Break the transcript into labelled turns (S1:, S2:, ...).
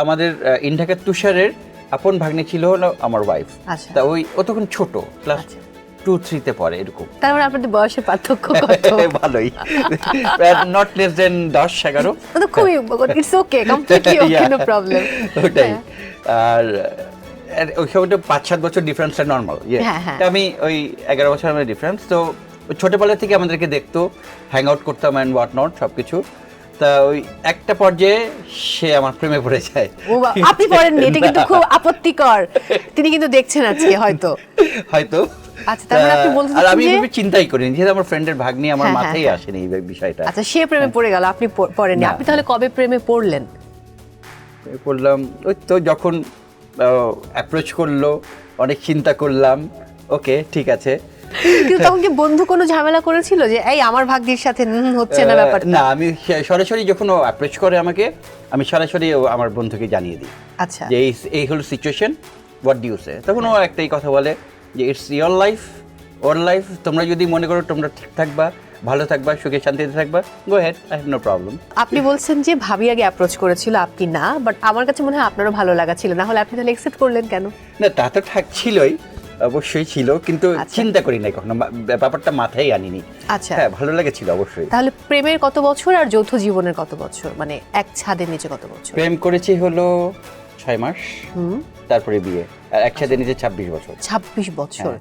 S1: আমাদের ইন্ডিয়াকে তুষারের আপন ভাগ্নে ছিল হলো আমার ওয়াইফ।
S2: আচ্ছা।
S1: তা ও তখন ছোট, ক্লাস
S2: আচ্ছা।
S1: 2-3 তে পড়ে এরকম।
S2: তার মানে আপনাদের বয়সের পার্থক্য কত?
S1: ভালোই, নট লেস দেন 10-11।
S2: তো খুবই, it's okay, completely okay, no problem.
S1: ওটাই। আর ওই সময়টা 5-7 বছর ডিফারেন্সটা নর্মাল।
S2: হ্যাঁ, হ্যাঁ।
S1: আমি ওই 11 বছর আমাদের ডিফারেন্স। তো ছোটবেলা থেকে আমাদেরকে দেখতো, হ্যাং আউট করতাম অ্যান্ড হোয়াট নট সবকিছু। তা ওই একটা পর্যায়ে সে আমার প্রেমে পড়ে যায়।
S2: ও আপনি পড়েননি, এটা কিন্তু খুব আপত্তিকর। তিনি কিন্তু দেখছেন আজকে হয়তো।
S1: হয়তো।
S2: আচ্ছা, তার মানে আপনি বলতে
S1: আর আমি
S2: চাচ্ছেন যে
S1: এভাবে চিন্তাই করিনি, যেহেতু আমার ফ্রেন্ডের ভাগ্নি, আমার
S2: হ্যাঁ,
S1: মাথায়
S2: হ্যাঁ।
S1: আসেনি এই বিষয়টা।
S2: আচ্ছা, সে প্রেমে পড়ে গেল, আপনি পড়েননি।
S1: না।
S2: আপনি তাহলে কবে প্রেমে পড়লেন?
S1: করলাম ওই তো যখন অ্যাপ্রোচ করলো, অনেক চিন্তা করলাম, ওকে ঠিক আছে।
S2: কিন্তু তখন কি বন্ধু কোনো ঝামেলা করেছিল যে এই আমার ভাগ্যির সাথে হচ্ছে না ব্যাপারটা?
S1: না, আমি সরাসরি যখন ও অ্যাপ্রোচ করে আমাকে, আমি সরাসরি আমার বন্ধুকে জানিয়ে দিই
S2: আচ্ছা।
S1: যে এই হলো সিচুয়েশন, হোয়াট ডু ইউ সে। তখন ও একটাই কথা বলে যে it's your life, or life, তোমরা যদি মনে করো তোমরা ঠিক থাকবা, ভালো থাকবা, সুখে শান্তিতে থাকবা, go ahead, I have no problem.
S2: আপনি বলছেন যে ভাবি আগে অ্যাপ্রোচ করেছিল, আপনি না, বাট আমার কাছে মনে হয় আপনারও ভালো লাগা ছিল, না হলে আপনি তাহলে অ্যাকসেপ্ট করলেন কেন?
S1: না, তা তো ছিলই, অবশ্যই ছিল, কিন্তু
S2: আচ্ছা।
S1: চিন্তা করি নাই কখনো, ব্যাপারটা মাথায় আনিনি।
S2: আচ্ছা।
S1: হ্যাঁ, ভালো লেগেছিল অবশ্যই।
S2: তাহলে প্রেমের কত বছর আর যৌথ জীবনের কত বছর, মানে এক ছাদের নিচে কত বছর?
S1: প্রেম করেছি হলো 6 মাস, তারপরে বিয়ে, আর একসাথে নিজে 26 বছর।
S2: 26 বছর।
S1: হ্যাঁ।